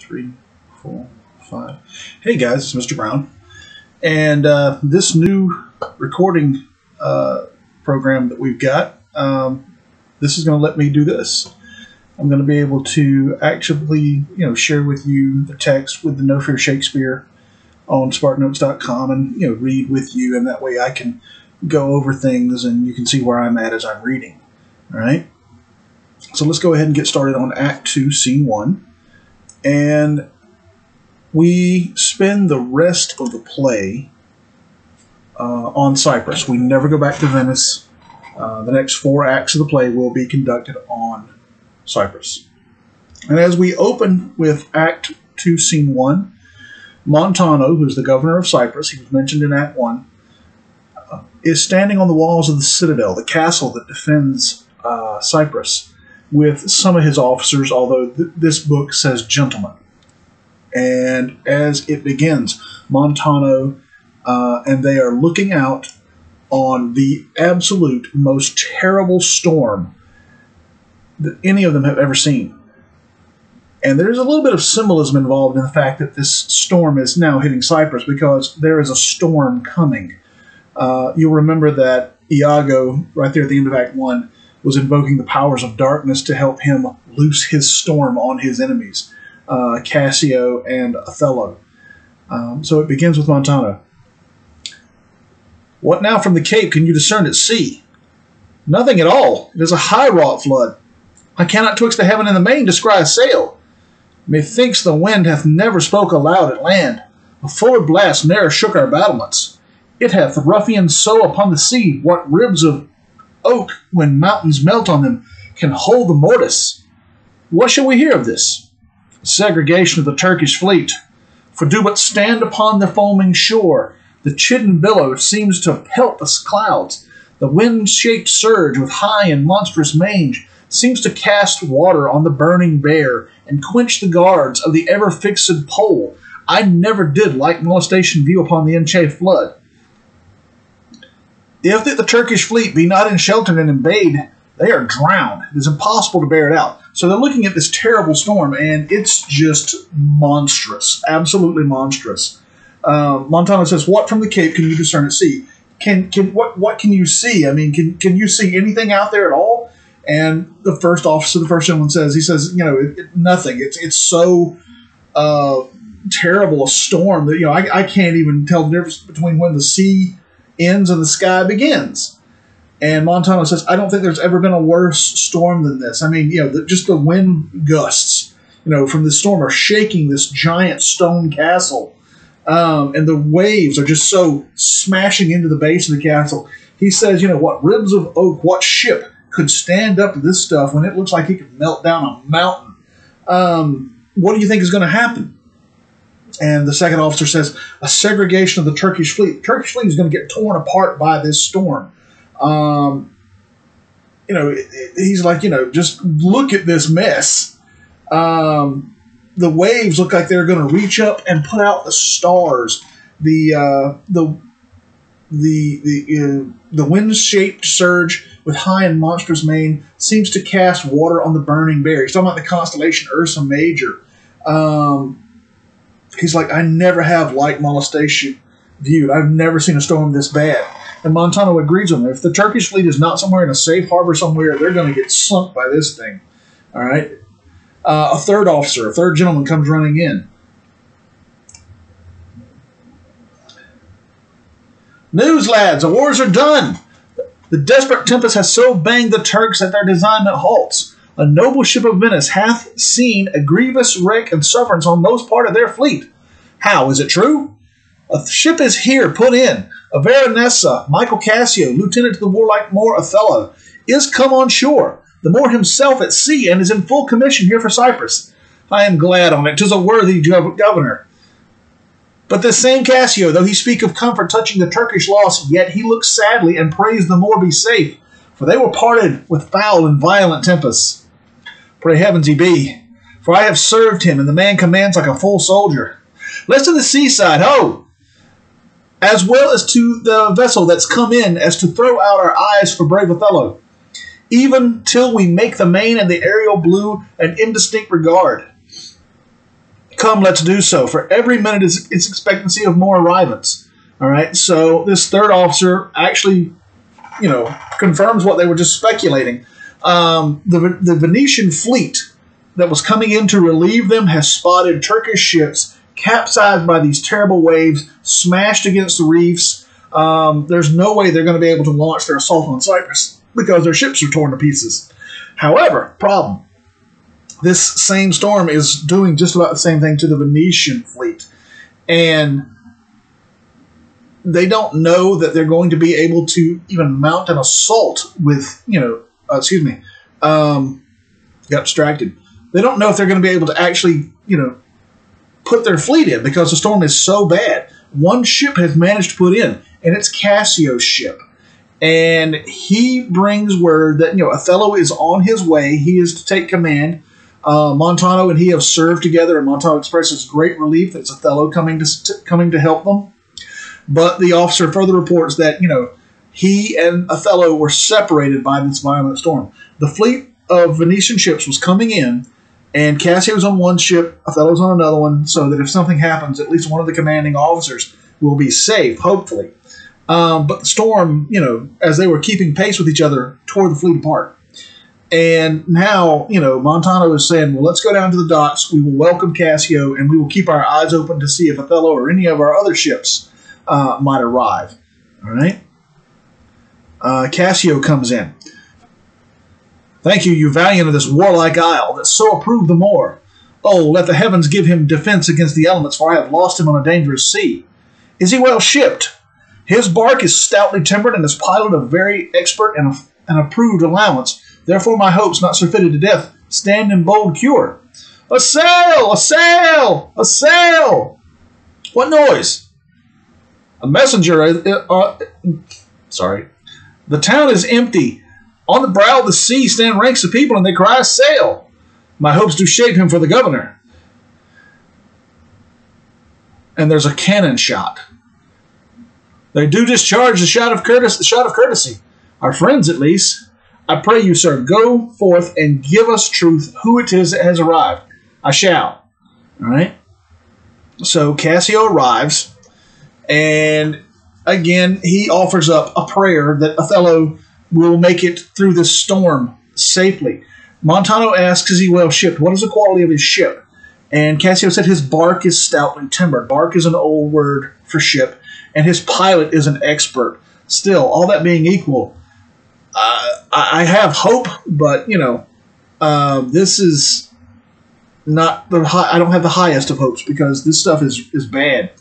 3, 4, 5. Hey guys, it's Mr. Brown. And this new recording program that we've got, this is going to let me do this. I'm going to be able to actually, share with you the text with the No Fear Shakespeare on sparknotes.com and, read with you, and that way I can go over things and you can see where I'm at as I'm reading. All right? So let's go ahead and get started on Act 2, Scene 1. And we spend the rest of the play on Cyprus. We never go back to Venice. The next 4 acts of the play will be conducted on Cyprus. And as we open with Act 2, Scene 1, Montano, who's the governor of Cyprus, he was mentioned in Act 1, is standing on the walls of the citadel, the castle that defends Cyprus, with some of his officers, although this book says gentlemen. And as it begins, Montano and they are looking out on the absolute most terrible storm that any of them have ever seen. And there's a little bit of symbolism involved in the fact that this storm is now hitting Cyprus because there is a storm coming. You'll remember that Iago, right there at the end of Act 1, was invoking the powers of darkness to help him loose his storm on his enemies, Cassio and Othello. So it begins with Montano. What now from the cape can you discern at sea? Nothing at all. It is a high-wrought flood. I cannot twixt the heaven and the main descry a sail. Methinks the wind hath never spoke aloud at land. A fuller blast ne'er shook our battlements. It hath ruffianed so upon the sea what ribs of oak, when mountains melt on them, can hold the mortise. What shall we hear of this? Segregation of the Turkish fleet. For do but stand upon the foaming shore, the chidden billow seems to pelt the clouds. The wind-shaped surge with high and monstrous mange seems to cast water on the burning bear and quench the guards of the ever-fixed pole. I never did like molestation view upon the enchafed flood. If the Turkish fleet be not in shelter and embayed, they are drowned. It is impossible to bear it out. So they're looking at this terrible storm, and it's just monstrous, absolutely monstrous. Montano says, "What from the cape can you discern at sea?" What can you see? I mean, can you see anything out there at all? And the first officer, the first gentleman says, nothing. It's so terrible a storm that I can't even tell the difference between when the sea ends and the sky begins. And Montano says, I don't think there's ever been a worse storm than this. I mean, just the wind gusts, from the storm are shaking this giant stone castle. And the waves are just so smashing into the base of the castle. He says, what ribs of oak, what ship could stand up to this stuff when it looks like it could melt down a mountain? What do you think is going to happen? And the second officer says, a segregation of the Turkish fleet. The Turkish fleet is going to get torn apart by this storm. He's like, just look at this mess. The waves look like they're going to reach up and put out the stars. The wind-shaped surge with high and monstrous mane seems to cast water on the burning bear. He's talking about the constellation Ursa Major. He's like, I never have liked molestation viewed. I've never seen a storm this bad. And Montano agrees with him. If the Turkish fleet is not somewhere in a safe harbor somewhere, they're going to get sunk by this thing. All right? A third officer, a third gentleman comes running in. News, lads, the wars are done. The desperate tempest has so banged the Turks that their designment halts. A noble ship of Venice hath seen a grievous wreck and sufferance on most part of their fleet. How, is it true? A ship is here put in. A Veronessa, Michael Cassio, lieutenant to the warlike Moor Othello, is come on shore. The Moor himself at sea and is in full commission here for Cyprus. I am glad on it. 'Tis a worthy governor. But this same Cassio, though he speak of comfort touching the Turkish loss, yet he looks sadly and prays the Moor be safe, for they were parted with foul and violent tempests. Pray heavens he be, for I have served him, and the man commands like a full soldier. Let's to the seaside, ho! As well as to the vessel that's come in, as to throw out our eyes for brave Othello, even till we make the main and the aerial blue an indistinct regard. come, let's do so. For every minute is its expectancy of more arrivals. All right, so this third officer actually, confirms what they were just speculating. The Venetian fleet that was coming in to relieve them has spotted Turkish ships capsized by these terrible waves, smashed against the reefs. There's no way they're going to be able to launch their assault on Cyprus because their ships are torn to pieces. However, problem. This same storm is doing just about the same thing to the Venetian fleet. And they don't know that they're going to be able to even mount an assault with, got distracted. They don't know if they're going to be able to actually, put their fleet in because the storm is so bad. One ship has managed to put in, and it's Cassio's ship. And he brings word that, Othello is on his way. He is to take command. Montano and he have served together, and Montano expresses great relief that it's Othello coming to help them. But the officer further reports that, he and Othello were separated by this violent storm. The fleet of Venetian ships was coming in, and Cassio's on one ship, Othello's on another one, so that if something happens, at least one of the commanding officers will be safe, hopefully. But the storm, as they were keeping pace with each other, tore the fleet apart. And now, Montano is saying, well, let's go down to the docks. We will welcome Cassio, and we will keep our eyes open to see if Othello or any of our other ships might arrive. All right? Cassio comes in. Thank you, you valiant of this warlike isle, that so approve the more. Oh, let the heavens give him defense against the elements, for I have lost him on a dangerous sea. Is he well shipped? His bark is stoutly timbered, and his pilot a very expert and approved allowance. Therefore my hopes, not surfeited to death, stand in bold cure. A sail! A sail! A sail! What noise? A messenger. Sorry. The town is empty. On the brow of the sea stand ranks of people, and they cry, sail! My hopes do shape him for the governor. And there's a cannon shot. They do discharge the shot of courtesy. Our friends, at least. I pray you, sir, go forth and give us truth who it is that has arrived. I shall. All right? So Cassio arrives, and again, he offers up a prayer that Othello will make it through this storm safely. Montano asks, is he well shipped? What is the quality of his ship? And Cassio said his bark is stoutly timbered. Bark is an old word for ship, and his pilot is an expert. Still, all that being equal, I have hope, but, this is not the high. I don't have the highest of hopes because this stuff is bad.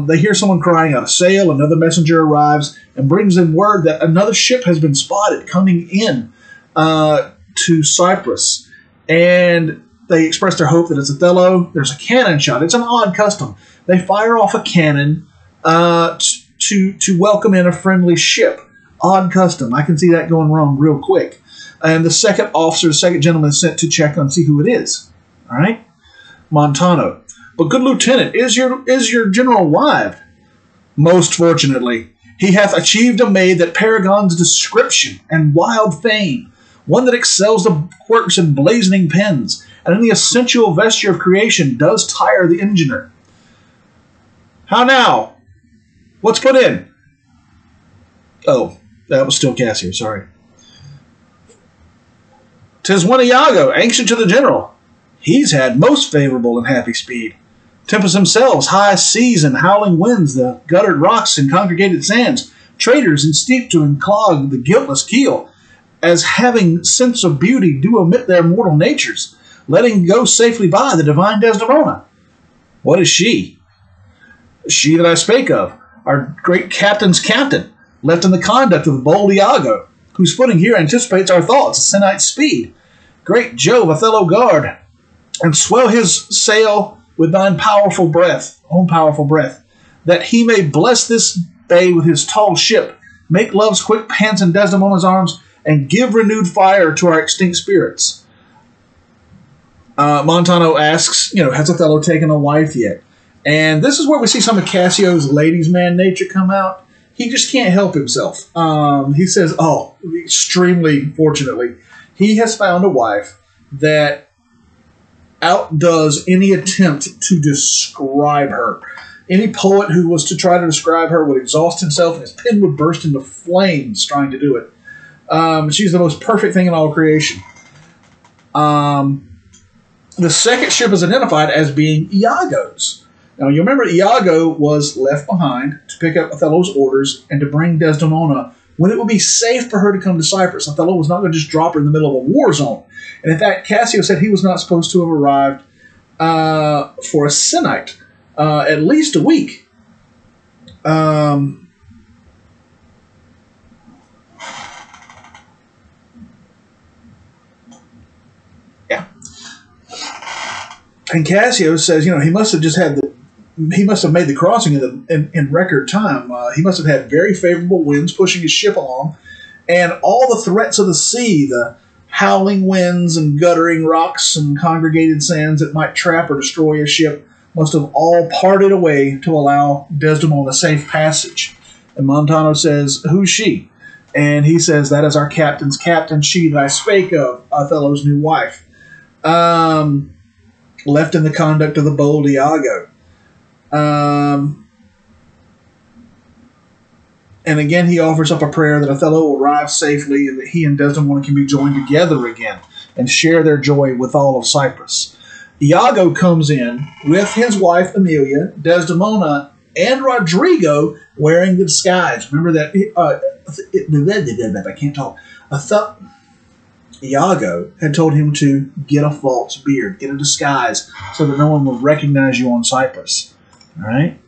They hear someone crying out a sail. Another messenger arrives and brings them word that another ship has been spotted coming in to Cyprus. And they express their hope that it's Othello. There's a cannon shot. It's an odd custom. They fire off a cannon to welcome in a friendly ship. Odd custom. I can see that going wrong real quick. And the second officer, the second gentleman is sent to check and see who it is. All right? Montano. But good lieutenant, is your general arrived? Most fortunately. He hath achieved a maid that paragons description and wild fame, one that excels the quirks in blazoning pens, and in the essential vesture of creation does tire the engineer. How now? What's put in? Oh, that was still Cassio, sorry. 'Tis one Iago, ancient to the general. He's had most favorable and happy speed. Tempest themselves, high seas and howling winds, the guttered rocks and congregated sands, traitors and steep to enclog the guiltless keel, as having sense of beauty do omit their mortal natures, letting go safely by the divine Desdemona. What is she? She that I spake of, our great captain's captain, left in the conduct of the bold Iago, whose footing here anticipates our thoughts, a Senite's speed. Great Jove, Othello guard, and swell his sail with thine powerful breath, own powerful breath, that he may bless this bay with his tall ship, make love's quick pants in Desdemona's arms, and give renewed fire to our extinct spirits. Montano asks, has Othello taken a wife yet? And this is where we see some of Cassio's ladies' man nature come out. He just can't help himself. He says, extremely fortunately, he has found a wife that outdoes any attempt to describe her. Any poet who was to try to describe her would exhaust himself, and his pen would burst into flames trying to do it. She's the most perfect thing in all creation. The second ship is identified as being Iago's. Now, you remember Iago was left behind to pick up Othello's orders and to bring Desdemona when it would be safe for her to come to Cyprus. Othello was not going to just drop her in the middle of a war zone. And in fact, Cassio said he was not supposed to have arrived for a sennight, at least a week. Yeah. And Cassio says, he must have made the crossing in record time. He must have had very favorable winds pushing his ship along, and all the threats of the sea, the howling winds and guttering rocks and congregated sands that might trap or destroy a ship, must have all parted away to allow Desdemona safe passage. And Montano says, "Who's she?" And he says, "That is our captain's captain, she that I spake of, Othello's new wife, left in the conduct of the bold Iago." And again, he offers up a prayer that Othello will arrive safely and that he and Desdemona can be joined together again and share their joy with all of Cyprus. Iago comes in with his wife Emilia, Desdemona, and Rodrigo wearing the disguise. Remember that? I can't talk. Iago had told him to get a false beard, get a disguise, so that no one will recognize you on Cyprus. All right?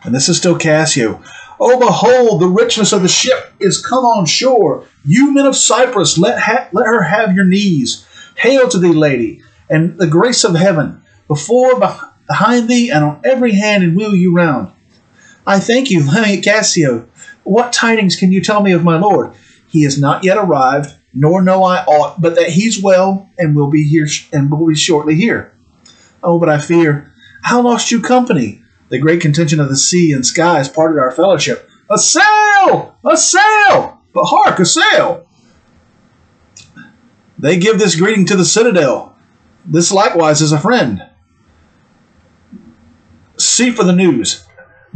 And this is still Cassio. "Oh, behold, the richness of the ship is come on shore. You men of Cyprus, let her have your knees. Hail to thee, lady, and the grace of heaven, before, behind thee, and on every hand, and wheel you round." "I thank you, Cassio. What tidings can you tell me of my lord? He is not yet arrived, nor know I aught, but that he's well, and will be here, and will be shortly here." "Oh, but I fear. How lost you company? The great contention of the sea and skies parted our fellowship." "A sail! A sail! But hark, a sail! They give this greeting to the citadel. This likewise is a friend. See for the news.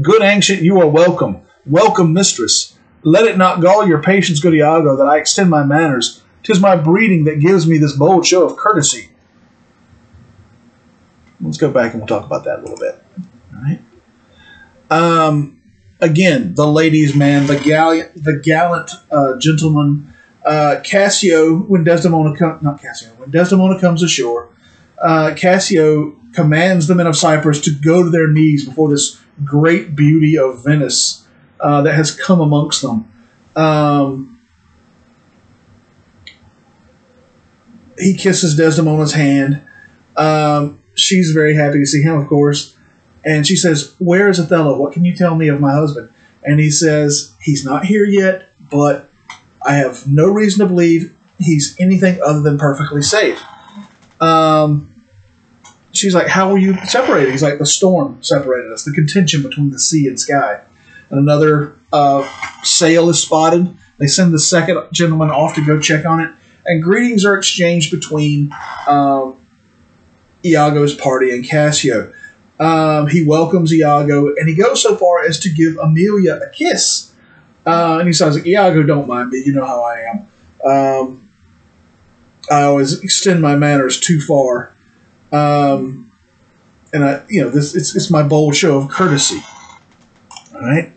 Good ancient, you are welcome. Welcome, mistress. Let it not gall your patience, good Iago, that I extend my manners. 'Tis my breeding that gives me this bold show of courtesy." Let's go back and we'll talk about that a little bit. All right. Again, the ladies' man, the gallant gentleman, Cassio. When Desdemona comes ashore, Cassio commands the men of Cyprus to go to their knees before this great beauty of Venice that has come amongst them. He kisses Desdemona's hand. She's very happy to see him, of course. And she says, "Where is Othello? What can you tell me of my husband?" And he says, "He's not here yet, but I have no reason to believe he's anything other than perfectly safe." She's like, "How were you separated?" He's like, "The storm separated us, the contention between the sea and sky." And another sail is spotted. They send the second gentleman off to go check on it. And greetings are exchanged between Iago's party and Cassio. He welcomes Iago, and he goes so far as to give Emilia a kiss. And he says, "Iago, don't mind me. You know how I am. I always extend my manners too far. And it's my bold show of courtesy." All right.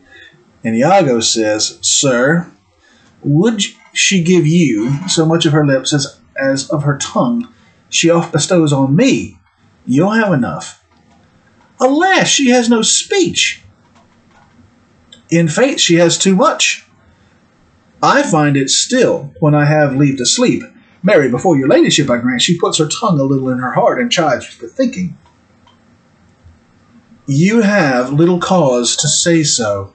And Iago says, "Sir, would she give you so much of her lips as of her tongue she oft bestows on me? You'll have enough. Alas, she has no speech. In faith, she has too much. I find it still when I have leave to sleep. Marry, before your ladyship, I grant, she puts her tongue a little in her heart and chides with thinking. You have little cause to say so.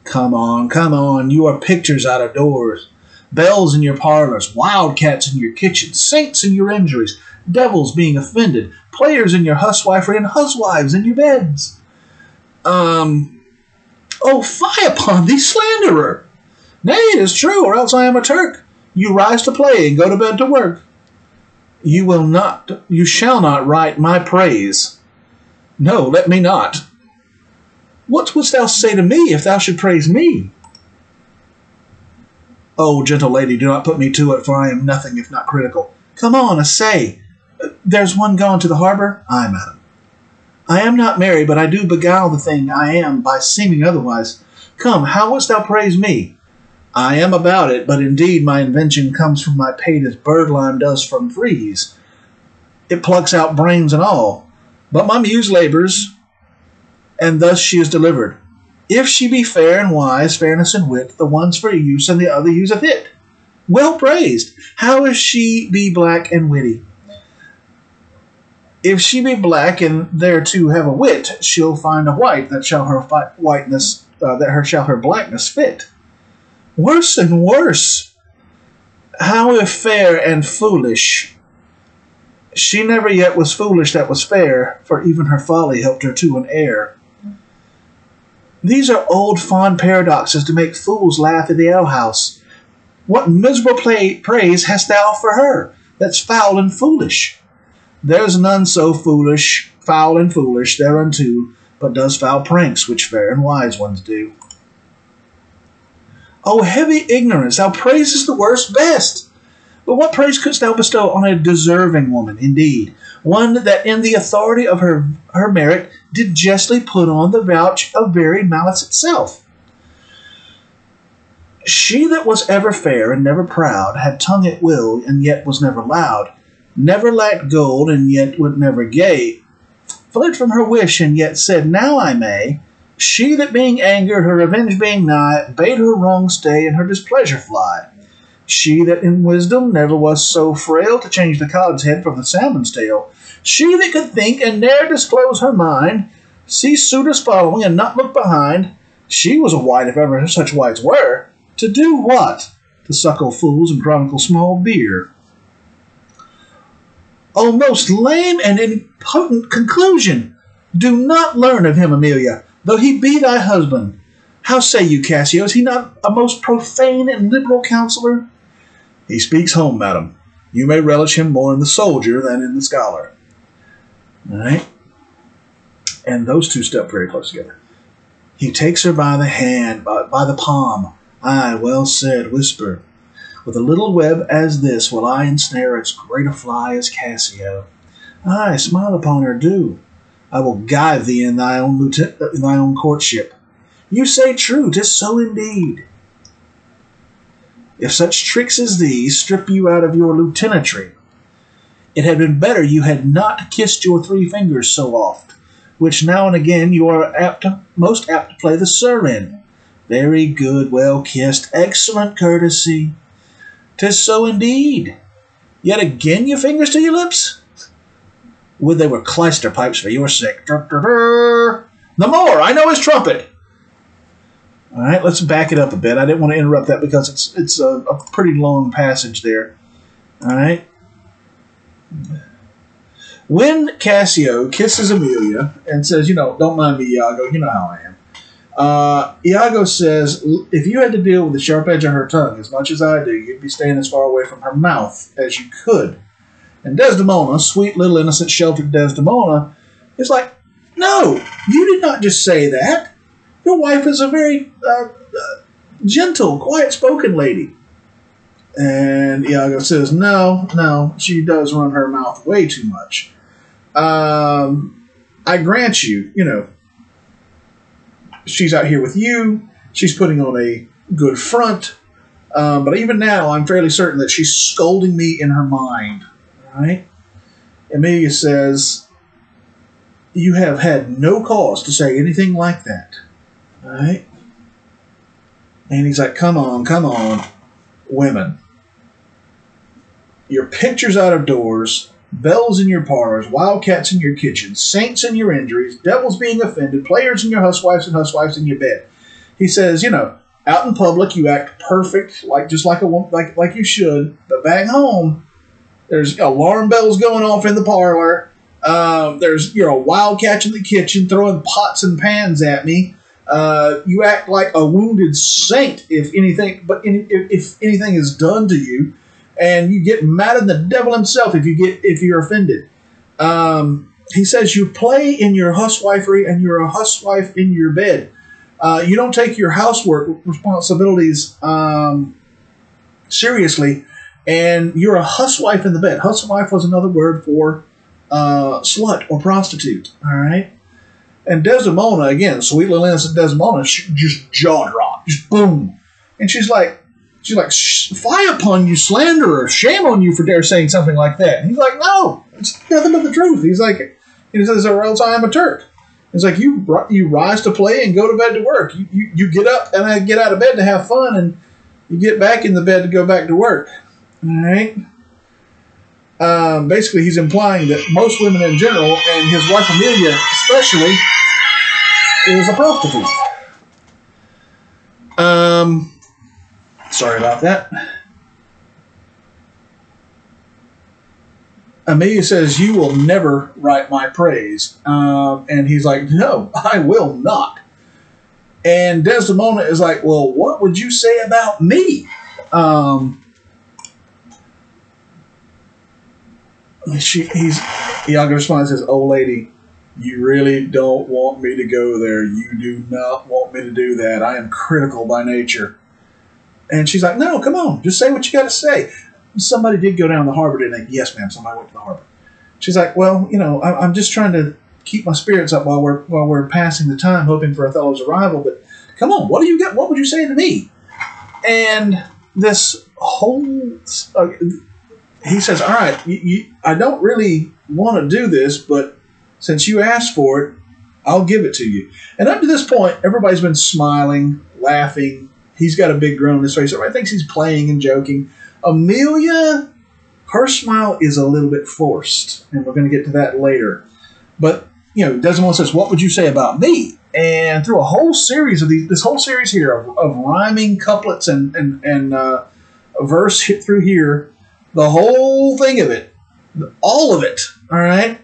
Come on, you are pictures out of doors. Bells in your parlors, wildcats in your kitchen, saints in your injuries, devils being offended, players in your huswifery, and huswives in your beds. Oh, fie upon thee, slanderer! Nay, it is true, or else I am a Turk. You rise to play and go to bed to work. You shall not write my praise. No, let me not. What wouldst thou say to me if thou should praise me? Oh, gentle lady, do not put me to it, for I am nothing if not critical. Come on, essay. There's one gone to the harbour? Ay, madam. I am not merry, but I do beguile the thing I am by seeming otherwise. Come, how wouldst thou praise me? I am about it, but indeed my invention comes from my pate as birdlime does from frieze. It plucks out brains and all. But my muse labours, and thus she is delivered. If she be fair and wise, fairness and wit, the one's for use, and the other useth it. Well praised! How if she be black and witty? If she be black and thereto have a wit, she'll find a white that shall her blackness fit. Worse and worse! How if fair and foolish? She never yet was foolish that was fair, for even her folly helped her to an heir. These are old fond paradoxes to make fools laugh at the alehouse. What miserable praise hast thou for her, that's foul and foolish? There's none so foolish, foul and foolish thereunto, but does foul pranks, which fair and wise ones do. O heavy ignorance, thou praisest the worst best. But what praise couldst thou bestow on a deserving woman, indeed, one that in the authority of her merit did justly put on the vouch of very malice itself? She that was ever fair and never proud, had tongue at will, and yet was never loud, never lacked gold, and yet would never gay, fled from her wish, and yet said, now I may. She that being angered, her revenge being nigh, bade her wrong stay, and her displeasure fly. She that in wisdom never was so frail to change the cod's head from the salmon's tail. She that could think and ne'er disclose her mind, see suitors following and not look behind. She was a wight if ever such wights were. To do what? To suckle fools and chronicle small beer. O most lame and impotent conclusion! Do not learn of him, Amelia, though he be thy husband. How say you, Cassio, is he not a most profane and liberal counsellor? He speaks home, madam. You may relish him more in the soldier than in the scholar. All right? And those two step very close together. He takes her by the hand, by the palm. Aye, well said, whisper. With a little web as this will I ensnare as great a fly as Cassio. Aye, smile upon her, do. I will guide thee in thy own courtship. You say true, 'tis so indeed. If such tricks as these strip you out of your lieutenantry, it had been better you had not kissed your 3 fingers so oft, which now and again you are most apt to play the sir in. Very good, well kissed, excellent courtesy. 'Tis so indeed. Yet again your fingers to your lips? Would they were clyster pipes for your sake. The more, I know his trumpet. All right, let's back it up a bit. I didn't want to interrupt that because it's a pretty long passage there. All right. When Cassio kisses Amelia and says, don't mind me, Iago, you know how I am. Iago says, if you had to deal with the sharp edge of her tongue as much as I do, you'd be staying as far away from her mouth as you could. And Desdemona, sweet little innocent sheltered Desdemona, is like, no, you did not just say that. Your wife is a very gentle, quiet-spoken lady. And Iago says, no, she does run her mouth way too much. I grant you, she's out here with you. She's putting on a good front. But even now, I'm fairly certain that she's scolding me in her mind. All right? Amelia says, you have had no cause to say anything like that. All right? And he's like, come on, women. Your pictures out of doors, bells in your parlors, wildcats in your kitchen, saints in your injuries, devils being offended, players in your housewives and housewives in your bed. He says, out in public you act perfect, just like a woman, like you should, but back home, there's alarm bells going off in the parlor. You're a wildcat in the kitchen throwing pots and pans at me. You act like a wounded saint if anything is done to you. and you get mad at the devil himself if you're offended. He says you play in your housewifery and you're a housewife in your bed. You don't take your housework responsibilities seriously, and you're a housewife in the bed. Housewife was another word for slut or prostitute. All right. And Desdemona, again, sweet little innocent Desdemona, just jaw drop, just boom. And she's like, fie upon you, slanderer! Shame on you for dare saying something like that. And he's like, no, it's nothing but the truth. He's like, he says, or else I am a Turk. It's like you rise to play and go to bed to work. You get up and I get out of bed to have fun, and you get back in the bed to go back to work. All right. Basically, he's implying that most women in general, and his wife Amelia especially, is a prostitute. Sorry about that. Amelia says, you will never write my praise. And he's like, no, I will not. And Desdemona is like, well, what would you say about me? Iago responds and says, oh, lady, you really don't want me to go there. You do not want me to do that. I am critical by nature. And she's like, no, come on. Just say what you got to say. Somebody did go down the harbor, didn't they? Yes, ma'am. Somebody went to the harbor. She's like, well, I'm just trying to keep my spirits up while we're passing the time, hoping for Othello's arrival. But come on, what do you get? What would you say to me? And this whole he says, all right, I don't really want to do this, but since you asked for it, I'll give it to you. And up to this point, everybody's been smiling, laughing. He's got a big grin on his face. Everybody thinks he's playing and joking. Amelia, her smile is a little bit forced, and we're going to get to that later. But, Desdemona says, what would you say about me? And through a whole series of this whole series here of rhyming couplets and a verse hit through here, the whole thing of it, all of it, all right?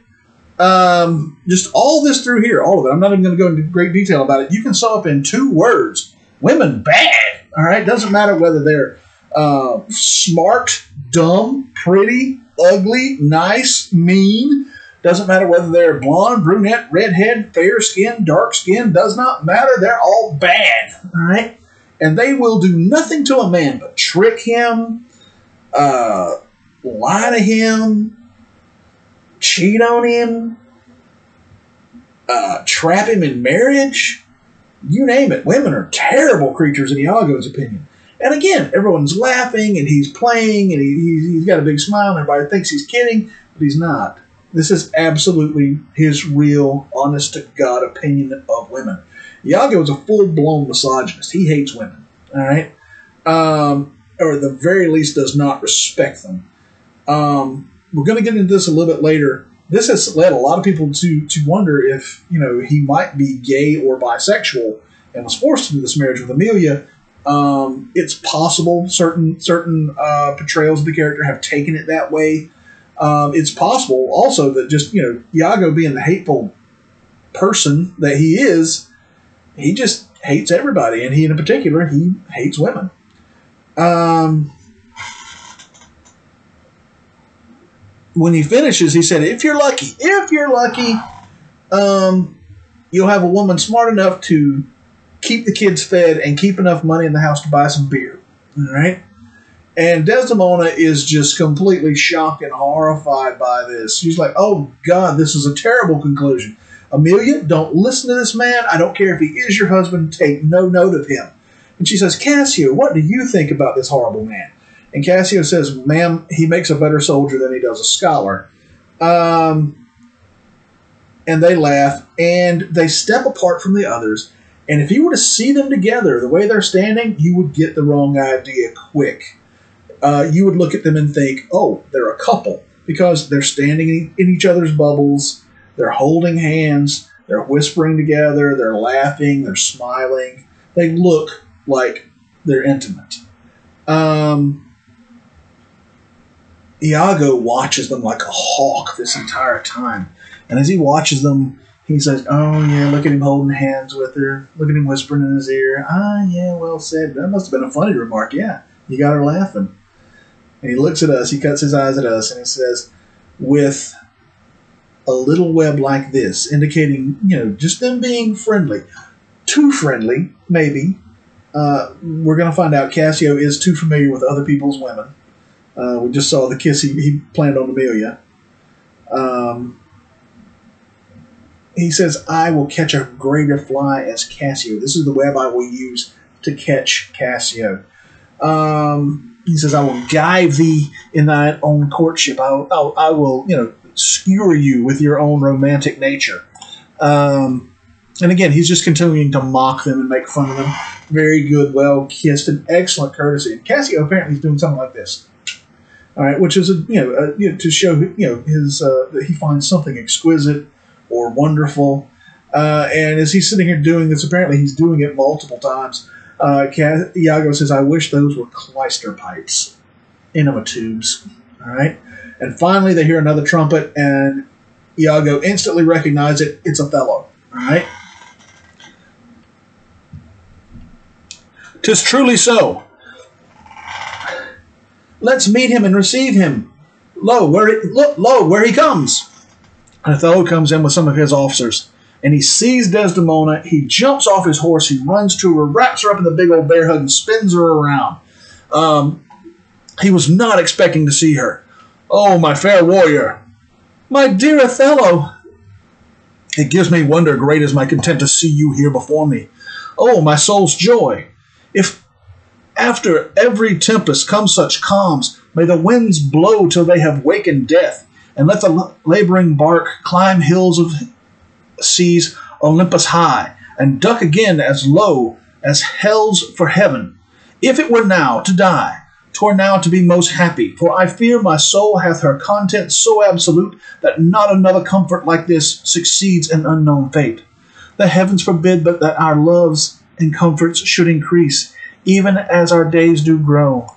Just all this through here, all of it. I'm not even going to go into great detail about it. You can sum up in 2 words. Women bad, all right? Doesn't matter whether they're smart, dumb, pretty, ugly, nice, mean. Doesn't matter whether they're blonde, brunette, redhead, fair skin, dark skin. Does not matter. They're all bad, all right? And they will do nothing to a man but trick him, lie to him, cheat on him, trap him in marriage. You name it. Women are terrible creatures in Iago's opinion. And again, everyone's laughing and he's playing and he's got a big smile and everybody thinks he's kidding, but he's not. This is absolutely his real, honest-to-God opinion of women. Iago is a full-blown misogynist. He hates women, all right? Or at the very least does not respect them. We're going to get into this a little bit later. This has led a lot of people to wonder if, he might be gay or bisexual and was forced to do this marriage with Amelia. It's possible certain portrayals of the character have taken it that way. It's possible also that just, Iago being the hateful person that he is, he just hates everybody. And he, in particular, he hates women. When he finishes, he said, if you're lucky, you'll have a woman smart enough to keep the kids fed and keep enough money in the house to buy some beer. All right? And Desdemona is just completely shocked and horrified by this. She's like, oh, God, this is a terrible conclusion. Amelia, don't listen to this man. I don't care if he is your husband. Take no note of him. And she says, Cassio, what do you think about this horrible man? And Cassio says, ma'am, he makes a better soldier than he does a scholar. And they laugh, and they step apart from the others. And if you were to see them together, the way they're standing, you would get the wrong idea quick. You would look at them and think, oh, they're a couple, because they're standing in each other's bubbles, they're holding hands, they're whispering together, they're laughing, they're smiling. They look like they're intimate. Iago watches them like a hawk this entire time. And as he watches them, he says, oh, yeah, look at him holding hands with her. Look at him whispering in his ear. Ah, yeah, well said. That must have been a funny remark. Yeah, you got her laughing. And he looks at us, he cuts his eyes at us, and he says, with a little web like this, indicating, just them being friendly. Too friendly, maybe. We're going to find out Cassio is too familiar with other people's women. We just saw the kiss he planned on Amelia. He says, I will catch a greater fly as Cassio. This is the web I will use to catch Cassio. He says, I will guide thee in thine own courtship. I will, skewer you with your own romantic nature. And again, he's just continuing to mock them and make fun of them. Very good, well kissed, and excellent courtesy. And Cassio apparently is doing something like this. All right, which is to show his that he finds something exquisite or wonderful. And as he's sitting here doing this, apparently he's doing it multiple times. Iago says, "I wish those were clyster pipes, enema tubes." All right, and finally they hear another trumpet, and Iago instantly recognizes it. It's Othello. All right. 'Tis truly so. Let's meet him and receive him. Lo, where he comes. And Othello comes in with some of his officers, and he sees Desdemona. He jumps off his horse. He runs to her, wraps her up in the big old bear hug, and spins her around. He was not expecting to see her. Oh, my fair warrior. My dear Othello. It gives me wonder great as my content to see you here before me. Oh, my soul's joy. If after every tempest come such calms, may the winds blow till they have wakened death, and let the laboring bark climb hills of seas Olympus high, and duck again as low as hell's for heaven. If it were now to die, 'twere now to be most happy, for I fear my soul hath her content so absolute that not another comfort like this succeeds an unknown fate. The heavens forbid but that our loves and comforts should increase, even as our days do grow.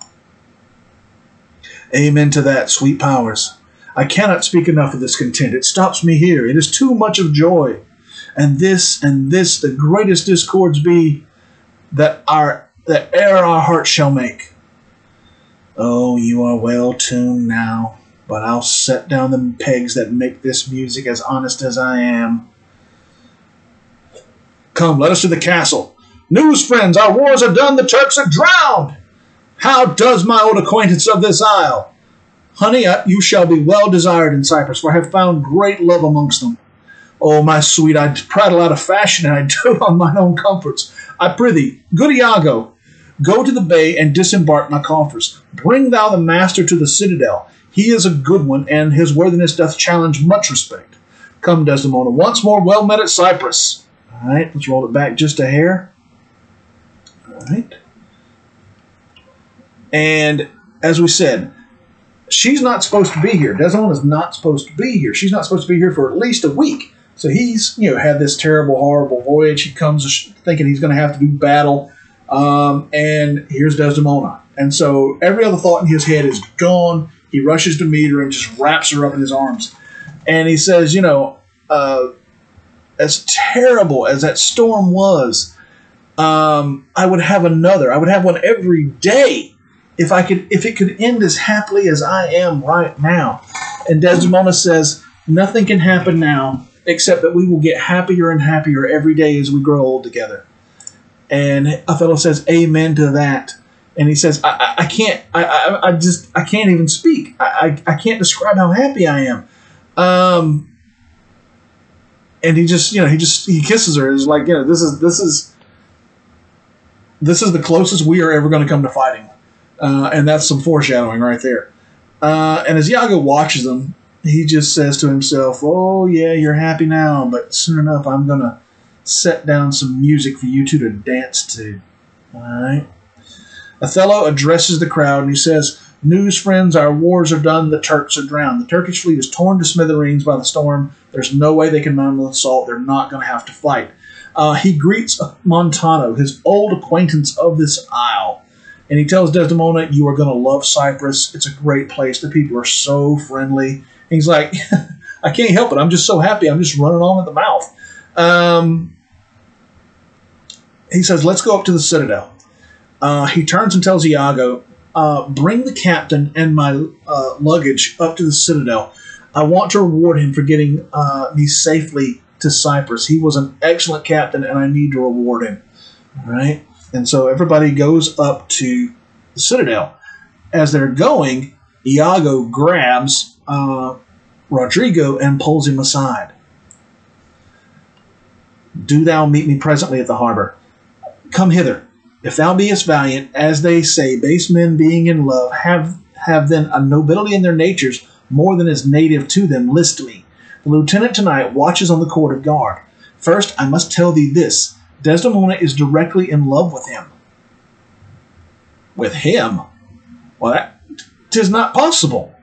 Amen to that, sweet powers. I cannot speak enough of this content. It stops me here. It is too much of joy. And this, the greatest discords be that ere our hearts shall make. Oh, you are well tuned now, but I'll set down the pegs that make this music as honest as I am. Come, let us to the castle. News, friends, our wars are done, the Turks are drowned. How does my old acquaintance of this isle? Honey, you shall be well desired in Cyprus, for I have found great love amongst them. Oh, my sweet, I prattle out of fashion, and I dote on mine own comforts. I prithee, good Iago, go to the bay and disembark my coffers. Bring thou the master to the citadel. He is a good one, and his worthiness doth challenge much respect. Come, Desdemona, once more well met at Cyprus. All right, let's roll it back just a hair. All right. And as we said, she's not supposed to be here. Desdemona's not supposed to be here. She's not supposed to be here for at least a week. So he's, had this terrible, horrible voyage. He comes thinking he's going to have to do battle. And here's Desdemona. And so every other thought in his head is gone. He rushes to meet her and just wraps her up in his arms. And he says, as terrible as that storm was, I would have another. I would have one every day if it could end as happily as I am right now. And Desdemona says, nothing can happen now except that we will get happier and happier every day as we grow old together. And Othello says, amen to that. And he says, I can't even speak. I can't describe how happy I am. And he just, he kisses her. It's like, this is the closest we are ever going to come to fighting. And that's some foreshadowing right there. And as Iago watches them, he just says to himself, oh, yeah, you're happy now, but soon enough I'm going to set down some music for you two to dance to. All right. Othello addresses the crowd, and he says, news, friends, our wars are done, the Turks are drowned. The Turkish fleet is torn to smithereens by the storm. There's no way they can mount an assault. They're not going to have to fight. He greets Montano, his old acquaintance of this isle, and he tells Desdemona, you are going to love Cyprus. It's a great place. The people are so friendly. And he's like, I can't help it. I'm just so happy. I'm just running on at the mouth. He says, let's go up to the citadel. He turns and tells Iago, Bring the captain and my luggage up to the citadel. I want to reward him for getting me safely to Cyprus. He was an excellent captain, and I need to reward him. All right? And so everybody goes up to the citadel. As they're going, Iago grabs Rodrigo and pulls him aside. Do thou meet me presently at the harbor. Come hither. If thou beest valiant, as they say, base men being in love, have then a nobility in their natures more than is native to them, list to me. The lieutenant tonight watches on the court of guard. First, I must tell thee this. Desdemona is directly in love with him. With him? Well, 'tis not possible.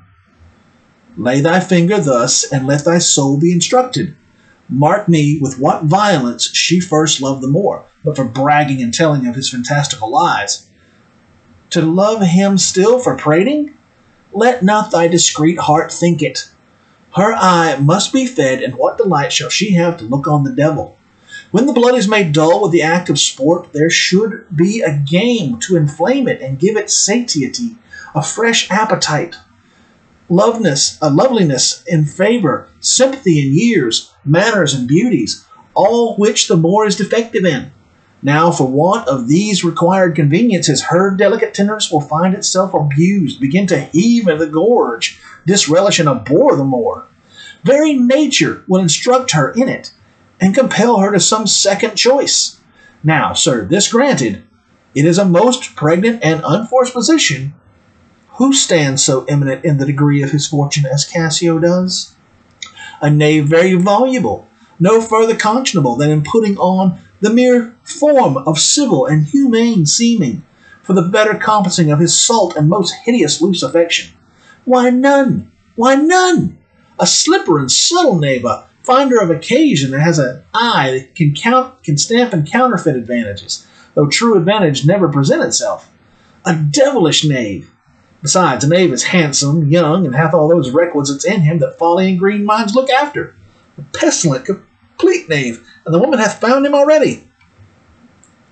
Lay thy finger thus, and let thy soul be instructed. Mark me with what violence she first loved the more, but for bragging and telling of his fantastical lies. To love him still for prating? Let not thy discreet heart think it. Her eye must be fed, and what delight shall she have to look on the devil? When the blood is made dull with the act of sport, there should be a game to inflame it and give it satiety, a fresh appetite. Loveliness in favor, sympathy in years, manners and beauties, all which the more is defective in. Now, for want of these required conveniences, her delicate tenderness will find itself abused, begin to heave in the gorge, disrelish and abhor the more. Very nature will instruct her in it, and compel her to some second choice. Now, sir, this granted, it is a most pregnant and unforced position. Who stands so eminent in the degree of his fortune as Cassio does? A knave very voluble, no further conscionable than in putting on the mere form of civil and humane seeming, for the better compassing of his salt and most hideous loose affection. Why none? Why none? A slipper and subtle knave, a finder of occasion that has an eye that can stamp and counterfeit advantages, though true advantage never present itself. A devilish knave. Besides, a knave is handsome, young, and hath all those requisites in him that folly and green minds look after. A pestilent, complete knave, and the woman hath found him already.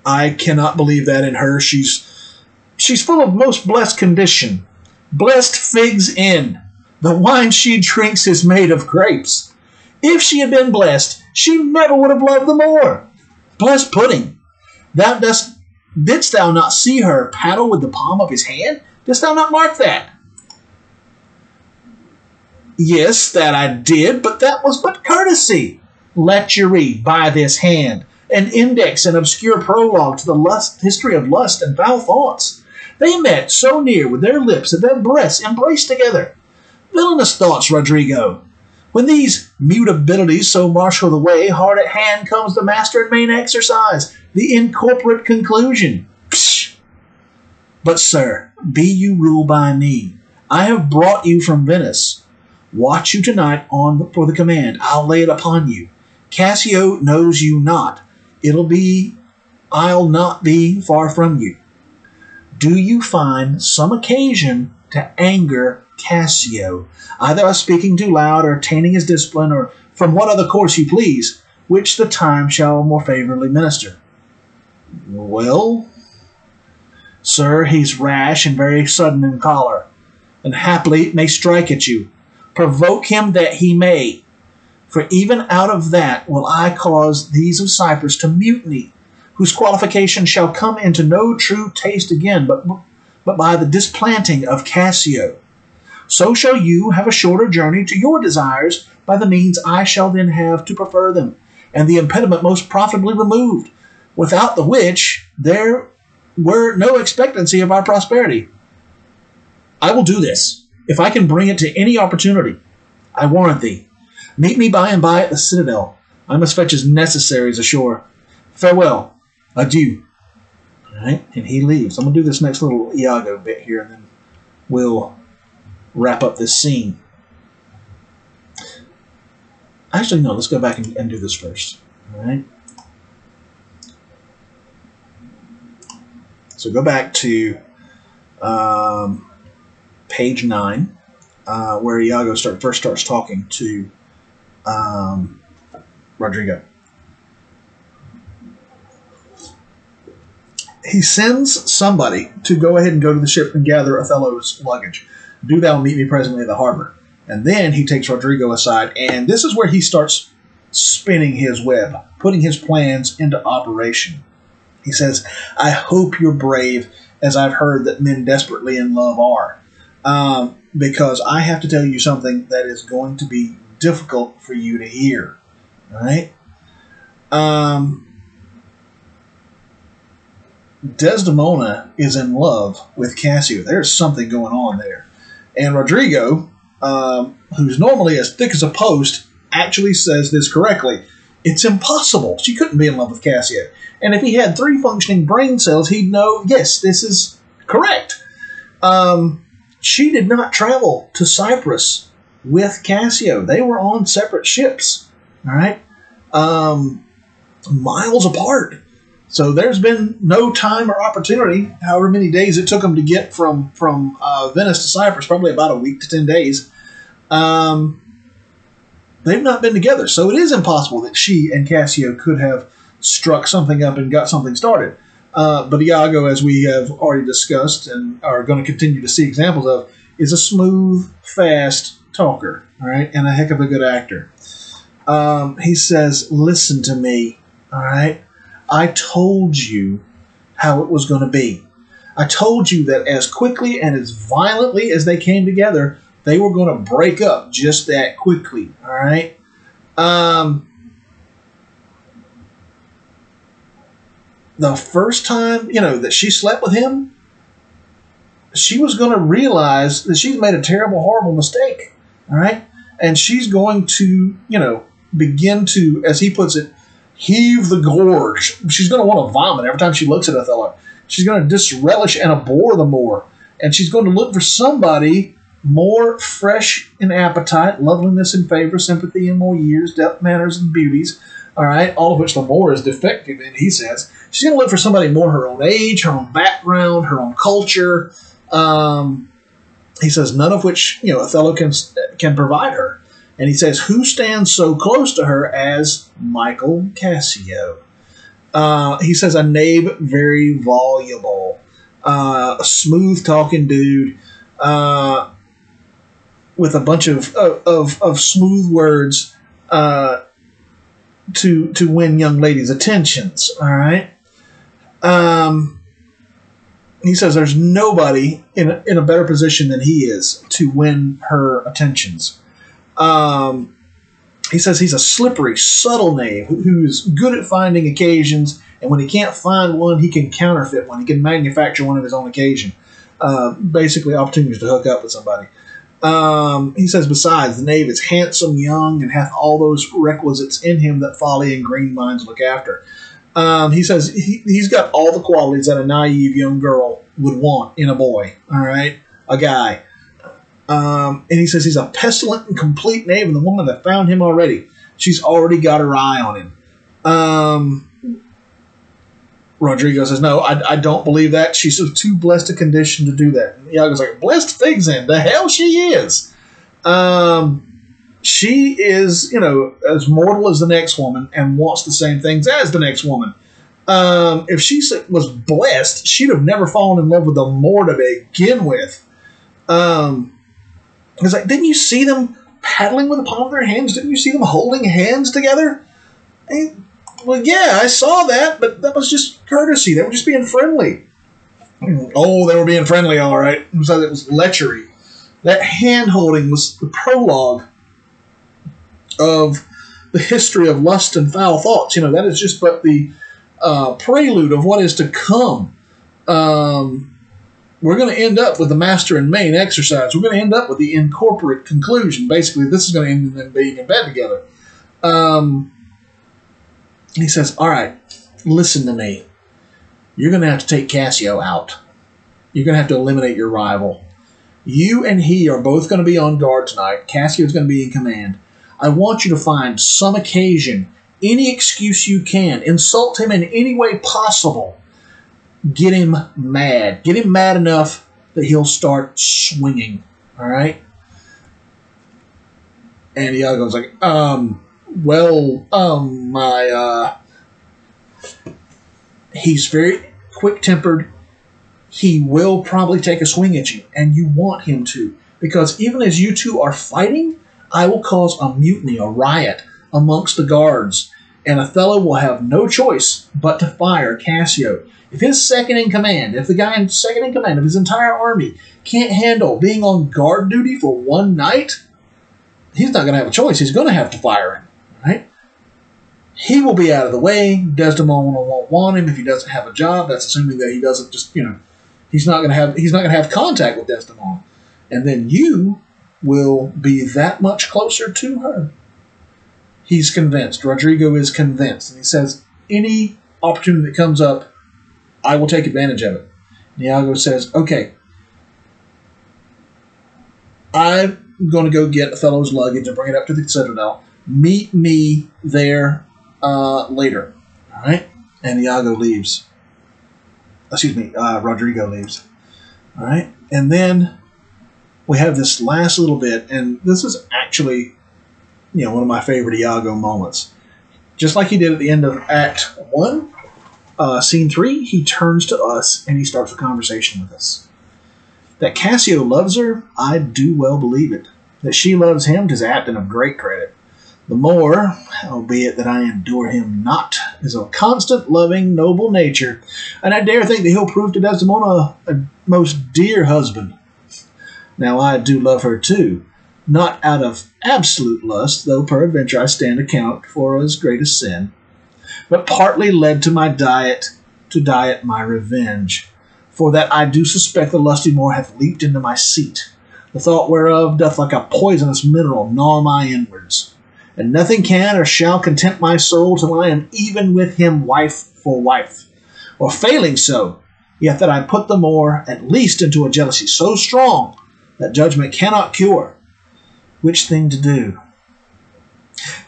I cannot believe that in her. She's full of most blessed condition. Blessed figs in. The wine she drinks is made of grapes. If she had been blessed, she never would have loved the more. Blessed pudding. Didst thou not see her paddle with the palm of his hand? Didst thou not mark that? Yes, that I did, but that was but courtesy. Lechery by this hand, an index and obscure prologue to the history of lust and foul thoughts. They met so near with their lips that their breasts embraced together. Villainous thoughts, Rodrigo. When these mutabilities so marshal the way, hard at hand comes the master and main exercise, the incorporate conclusion. Psh! But, sir, be you ruled by me. I have brought you from Venice. Watch you tonight for the command. I'll lay it upon you. Cassio knows you not. I'll not be far from you. Do you find some occasion to anger Cassio, either by speaking too loud or attaining his discipline, or from what other course you please, which the time shall more favorably minister? Well, sir, he's rash and very sudden in choler, and haply may strike at you. Provoke him that he may, for even out of that will I cause these of Cyprus to mutiny, whose qualification shall come into no true taste again, but by the displanting of Cassio. So shall you have a shorter journey to your desires by the means I shall then have to prefer them, and the impediment most profitably removed, without the which there were no expectancy of our prosperity. I will do this, if I can bring it to any opportunity. I warrant thee. Meet me by and by at the citadel. I must fetch his necessaries ashore. Farewell. Adieu. All right, and he leaves. I'm going to do this next little Iago bit here, and then we'll wrap up this scene. Actually, no, let's go back and do this first. All right. So go back to page 9, where Iago first starts talking to Rodrigo. he sends somebody to go ahead and go to the ship and gather Othello's luggage. Do thou meet me presently at the harbor. And then he takes Rodrigo aside, and this is where he starts spinning his web, putting his plans into operation. He says, I hope you're brave, as I've heard that men desperately in love are. Because I have to tell you something that is going to be difficult for you to hear. All right? Desdemona is in love with Cassio. There's something going on there. And Rodrigo, who's normally as thick as a post, actually says this correctly. It's impossible. She couldn't be in love with Cassio. And if he had 3 functioning brain cells, he'd know, yes, this is correct. She did not travel to Cyprus with Cassio. They were on separate ships. All right? Miles apart. So there's been no time or opportunity, however many days it took them to get from Venice to Cyprus, probably about a week to 10 days. They've not been together. So it is impossible that she and Cassio could have struck something up and got something started. But Iago, as we have already discussed and are going to continue to see examples of, is a smooth, fast talker, all right, and a heck of a good actor. He says, listen to me, all right? I told you how it was going to be. I told you that as quickly and as violently as they came together, they were going to break up just that quickly, all right? The first time, that she slept with him, she was going to realize that she's made a terrible, horrible mistake, all right? And she's going to, begin to, as he puts it, heave the gorge. She's going to want to vomit every time she looks at Othello. She's going to disrelish and abhor the more. And she's going to look for somebody more fresh in appetite, loveliness and favor, sympathy and more years, depth, manners, and beauties. All right, all of which the more is defective in, he says. She's going to look for somebody more her own age, her own background, her own culture. He says, none of which, Othello can provide her. And he says, who stands so close to her as Michael Cassio? He says, a knave very voluble, a smooth-talking dude with a bunch of smooth words to win young ladies' attentions. All right. He says there's nobody in a better position than he is to win her attentions. He says he's a slippery, subtle knave who's good at finding occasions, and when he can't find one, he can counterfeit one. He can manufacture one of his own occasion. Basically, opportunities to hook up with somebody. He says, besides, the knave is handsome, young, and hath all those requisites in him that folly and green minds look after. He says he's got all the qualities that a naive young girl would want in a boy, all right? A guy. And he says he's a pestilent and complete knave, and the woman that found him already, she's already got her eye on him. Rodrigo says, no, I don't believe that. She's too blessed a condition to do that. And Iago's like, blessed figs in. The hell she is. She is, as mortal as the next woman and wants the same things as the next woman. If she was blessed, she'd have never fallen in love with the Moor to begin with. It's like, didn't you see them paddling with the palm of their hands? Didn't you see them holding hands together? Well, yeah, I saw that, but that was just courtesy. They were just being friendly. Oh, they were being friendly, all right. So it was lechery. That hand-holding was the prologue of the history of lust and foul thoughts. That is just but the prelude of what is to come. We're going to end up with the master and main exercise. We're going to end up with the incorporate conclusion. Basically, this is going to end in them being in bed together. He says, all right, listen to me. You're going to have to take Cassio out. You're going to have to eliminate your rival. You and he are both going to be on guard tonight. Cassio's going to be in command. I want you to find some occasion, any excuse you can. Insult him in any way possible. Get him mad. Get him mad enough that he'll start swinging. All right? And Iago's like, he's very quick-tempered. He will probably take a swing at you, and you want him to. Because even as you two are fighting, I will cause a mutiny, a riot amongst the guards, and Othello will have no choice but to fire Cassio. If his second in command, if the guy in second in command of his entire army can't handle being on guard duty for one night, he's not going to have a choice. He's going to have to fire him, right? He will be out of the way. Desdemona won't want him if he doesn't have a job. That's assuming that he doesn't just, he's not going to have contact with Desdemona. And then you will be that much closer to her. He's convinced. Rodrigo is convinced. And he says, any opportunity that comes up, I will take advantage of it. And Iago says, okay, I'm going to go get Othello's luggage and bring it up to the Citadel. Meet me there later. All right? And Iago leaves. Rodrigo leaves. All right? And then we have this last little bit, and this is actually, one of my favorite Iago moments. Just like he did at the end of Act 1, Scene 3, he turns to us and he starts a conversation with us. That Cassio loves her, I do well believe it. That she loves him, 'tis apt and of great credit. The more, albeit that I endure him not, is of constant, loving, noble nature, and I dare think that he'll prove to Desdemona a most dear husband. Now I do love her too, not out of absolute lust, though peradventure I stand account for as great a sin, but partly led to diet my revenge. For that I do suspect the lusty Moor hath leaped into my seat, the thought whereof doth like a poisonous mineral gnaw my inwards. And nothing can or shall content my soul till I am even with him wife for wife. Or failing so, yet that I put the Moor at least into a jealousy so strong that judgment cannot cure. Which thing to do?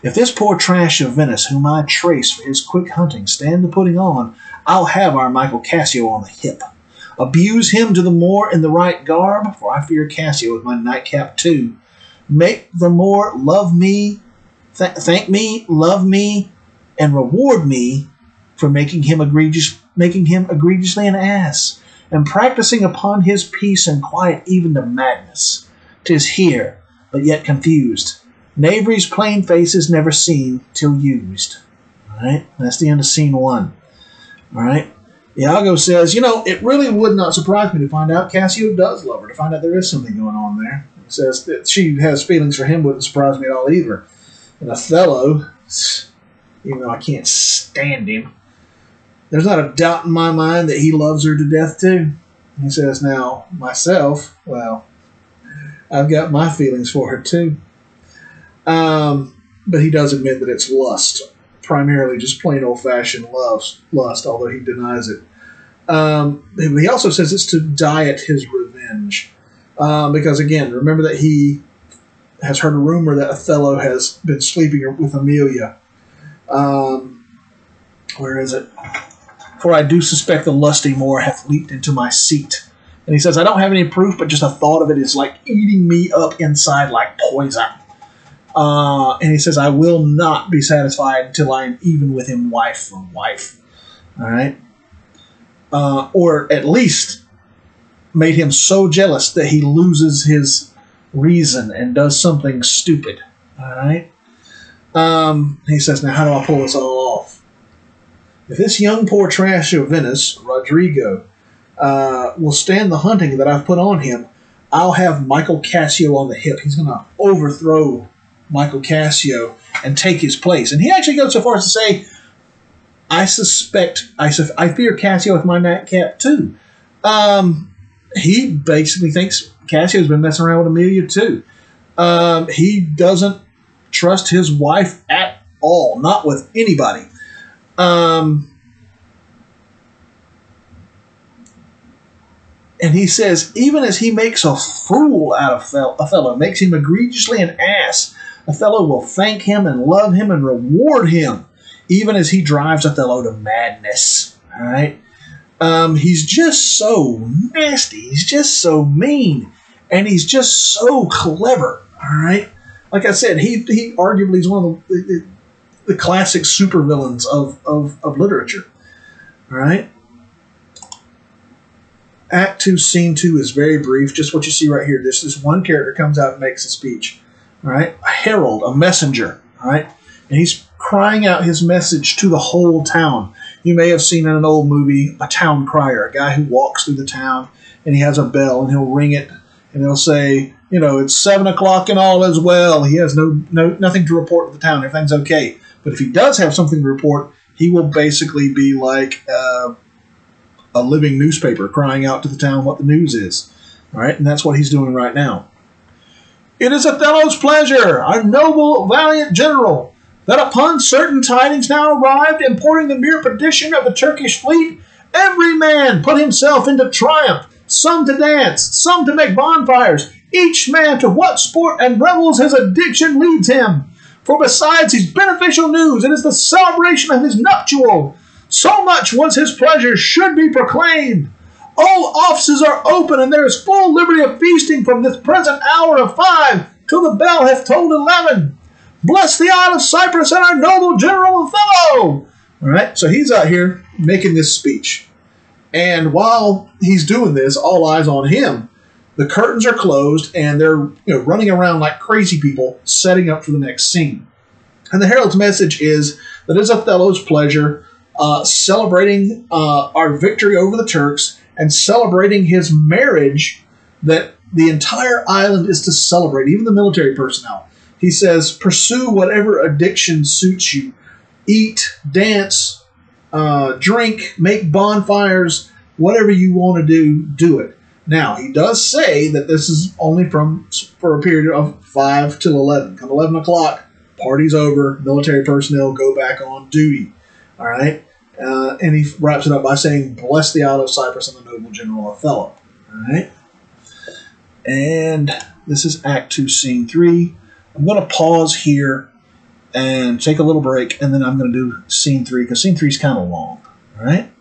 If this poor trash of Venice, whom I trace for his quick hunting, stand the putting on, I'll have our Michael Cassio on the hip. Abuse him to the Moor in the right garb, for I fear Cassio with my nightcap too. Make the Moor love me, thank me, love me, and reward me for making him egregiously an ass, and practicing upon his peace and quiet even to madness. 'Tis here, but yet confused. Knavery's plain face is never seen till used. All right, that's the end of Scene 1. All right. Iago says, it really would not surprise me to find out Cassio does love her, to find out there is something going on there. He says that she has feelings for him wouldn't surprise me at all either. And Othello, even though I can't stand him, there's not a doubt in my mind that he loves her to death too. He says, now, myself, well, I've got my feelings for her too. But he does admit that it's lust. Primarily just plain old-fashioned lust, although he denies it. He also says it's to diet his revenge. Because, again, remember that he has heard a rumor that Othello has been sleeping with Amelia. Where is it? For I do suspect the lusty Moor hath leaped into my seat. And he says, I don't have any proof, but just a thought of it is like eating me up inside like poison. And he says, I will not be satisfied until I am even with him wife for wife. All right? Or at least made him so jealous that he loses his reason and does something stupid. All right? He says, now how do I pull this all off? If this young poor trash of Venice, Rodrigo, will stand the hunting that I've put on him, I'll have Michael Cassio on the hip. He's going to overthrow Michael Cassio and take his place. And he actually goes so far as to say, I fear Cassio with my nightcap too. He basically thinks Cassio's been messing around with Amelia too. He doesn't trust his wife at all, not with anybody. And he says, even as he makes a fool out of Othello, makes him egregiously an ass, Othello will thank him and love him and reward him, even as he drives Othello to madness. All right? He's just so nasty. He's just so mean. And he's just so clever. All right? Like I said, he arguably is one of the classic supervillains of literature. All right? Act 2, Scene 2 is very brief. Just what you see right here. This one character comes out and makes a speech. All right, a herald, a messenger. All right, and he's crying out his message to the whole town. You may have seen in an old movie a town crier, a guy who walks through the town and he has a bell and he'll ring it and he'll say, you know, it's 7 o'clock and all is well. He has nothing to report to the town. Everything's okay. But if he does have something to report, he will basically be like a living newspaper crying out to the town what the news is. All right, and that's what he's doing right now. It is Othello's pleasure, our noble, valiant general, that upon certain tidings now arrived, importing the mere perdition of the Turkish fleet, every man put himself into triumph, some to dance, some to make bonfires, each man to what sport and revels his addiction leads him. For besides his beneficial news, it is the celebration of his nuptial. So much was his pleasure should be proclaimed. All offices are open, and there is full liberty of feasting from this present hour of 5 till the bell hath tolled 11. Bless the Isle of Cyprus and our noble General Othello! All right, so he's out here making this speech. And while he's doing this, all eyes on him, the curtains are closed, and they're running around like crazy people, setting up for the next scene. And the herald's message is that it's Othello's pleasure, celebrating our victory over the Turks, and celebrating his marriage that the entire island is to celebrate, even the military personnel. He says, pursue whatever addiction suits you. Eat, dance, drink, make bonfires, whatever you want to do, do it. Now, he does say that this is only for a period of 5 till 11. Come 11 o'clock, party's over, military personnel go back on duty. All right? And he wraps it up by saying, bless the Isle of Cyprus and the noble General Othello. All right? And this is Act 2, Scene 3. I'm going to pause here and take a little break, and then I'm going to do Scene 3, because Scene 3 is kind of long. All right?